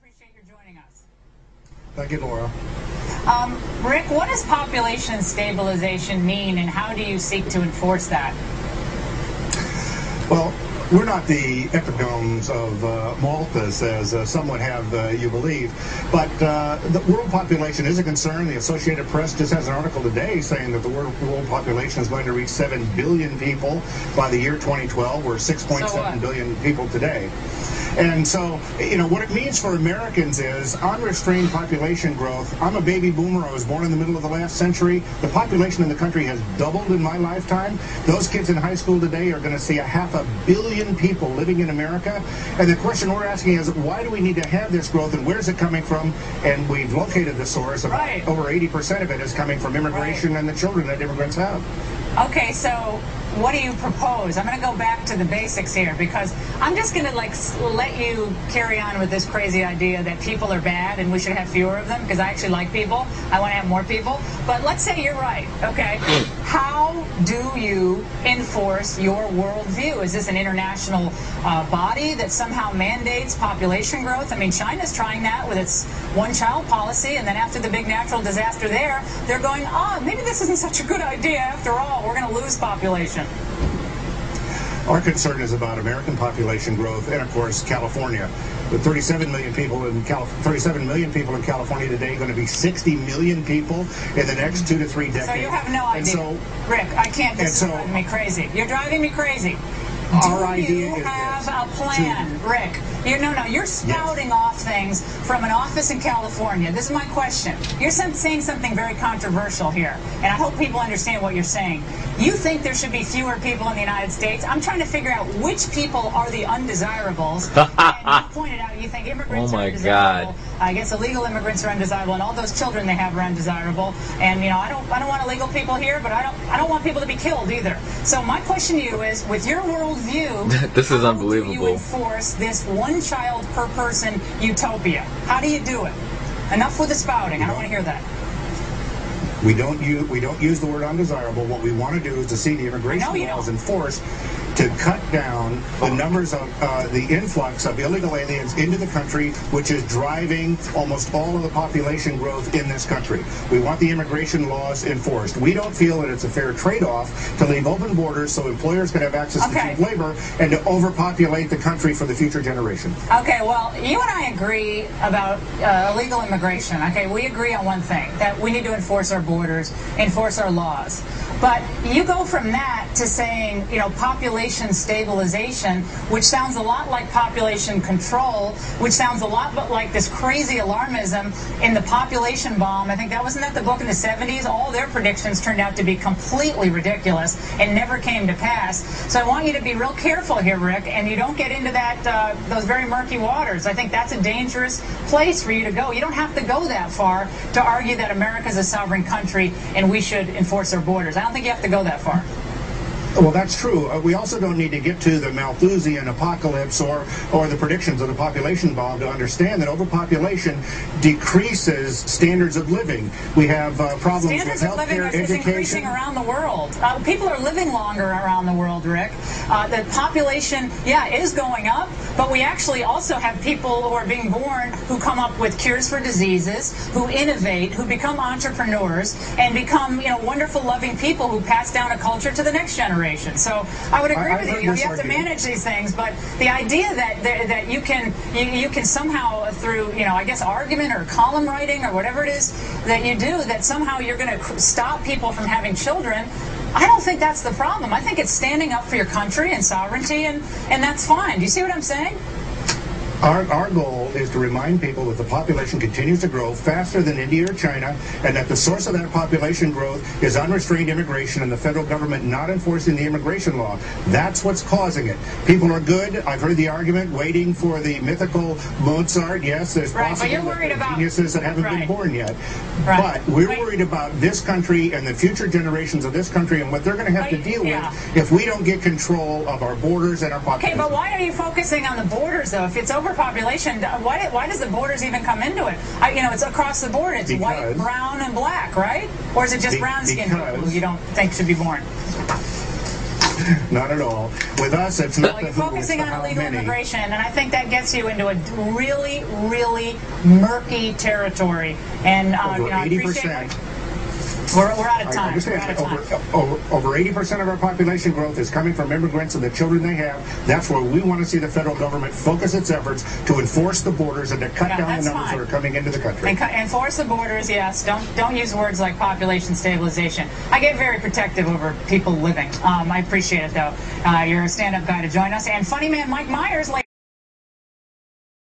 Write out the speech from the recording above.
appreciate your joining us. Thank you, Laura. Rick, what does population stabilization mean, and how do you seek to enforce that? Well, we're not the epigones of Malthus, as some would have you believe, but the world population is a concern. The Associated Press just has an article today saying that the world population is going to reach 7 billion people by the year 2012. We're 6.7 billion people today. And so, you know, what it means for Americans is unrestrained population growth. I'm a baby boomer. I was born in the middle of the last century. The population in the country has doubled in my lifetime. Those kids in high school today are going to see 500 million people living in America. And the question we're asking is, why do we need to have this growth, and where's it coming from? And we've located the source. Over 80% of it is coming from immigration and the children that immigrants have. Okay, so what do you propose? I'm going to go back to the basics here, because I'm just going to let you carry on with this crazy idea that people are bad and we should have fewer of them, because I actually like people. I want to have more people. But let's say you're right, okay? How do you enforce your worldview? Is this an international body that somehow mandates population growth? I mean, China's trying that with its one-child policy, and then after the big natural disaster there, they're going, oh, maybe this isn't such a good idea after all. We're going to lose population. Our concern is about American population growth and, of course, California. With 37 million people in California today, going to be 60 million people in the next 2 to 3 decades. So you have no idea. So, Rick, I can't. This is driving me crazy. You're driving me crazy. Our idea is have a plan, Rick? You're spouting off things from an office in California. This is my question. You're saying something very controversial here, and I hope people understand what you're saying. You think there should be fewer people in the United States. I'm trying to figure out which people are the undesirables. And you pointed out you think immigrants are undesirable. I guess illegal immigrants are undesirable, and all those children they have are undesirable. And I don't want illegal people here, but I don't want people to be killed either. So my question to you is, with your worldview, this is unbelievable. How do you enforce this one child per person utopia? How do you do it? Enough with the spouting. I don't want to hear that. We don't use the word undesirable. What we want to do is to see the immigration laws enforced to cut down the numbers of the influx of illegal aliens into the country, which is driving almost all of the population growth in this country. We want the immigration laws enforced. We don't feel that it's a fair trade-off to leave open borders so employers can have access to cheap labor and to overpopulate the country for the future generation. Okay, well, you and I agree about illegal immigration. Okay, we agree on one thing, that we need to enforce our borders, enforce our laws. But you go from that to saying, population stabilization, which sounds a lot like population control, which sounds a lot like this crazy alarmism in the population bomb. I think wasn't that the book in the 70s? All their predictions turned out to be completely ridiculous and never came to pass. So I want you to be real careful here, Rick, and you don't get into that those very murky waters. I think that's a dangerous place for you to go. You don't have to go that far to argue that America's a sovereign country and we should enforce our borders. I don't think you have to go that far. Well, that's true. We also don't need to get to the Malthusian apocalypse or the predictions of the population bomb to understand that overpopulation decreases standards of living. We have problems with healthcare, education. Standards of living is increasing around the world. People are living longer around the world, Rick. The population, is going up, but we actually also have people who are being born who come up with cures for diseases, who innovate, who become entrepreneurs, and become, wonderful, loving people who pass down a culture to the next generation. So I would agree with you. You have to manage these things, but the idea that you can somehow through I guess argument or column writing or whatever it is that you do, that somehow you're going to stop people from having children. I don't think that's the problem. I think it's standing up for your country and sovereignty, and that's fine. Do you see what I'm saying? Our goal is to remind people that the population continues to grow faster than India or China, and that the source of that population growth is unrestrained immigration and the federal government not enforcing the immigration law. That's what's causing it. People are good. I've heard the argument, waiting for the mythical Mozart. Yes, there's possibly geniuses that haven't been born yet. But we're worried about this country and the future generations of this country and what they're going to have to deal with if we don't get control of our borders and our population. Okay, but why are you focusing on the borders, though? If it's overpopulation, why does the borders even come into it? It's across the board. It's white, brown, and black, right? Or is it just brown-skinned people who you don't think should be born? Not at all. With us, it's not Well, you're the who, focusing it's the on how illegal many. immigration, and I think that gets you into a really, really murky territory. And Over I appreciate 80%. we're out of I time. We're understand. out of time. Over 80% of our population growth is coming from immigrants and the children they have. That's where we want to see the federal government focus its efforts to enforce the borders and to cut down the numbers that are coming into the country. And enforce the borders, yes. Don't use words like population stabilization. I get very protective over people living. I appreciate it, though. You're a stand-up guy to join us. And funny man Mike Myers,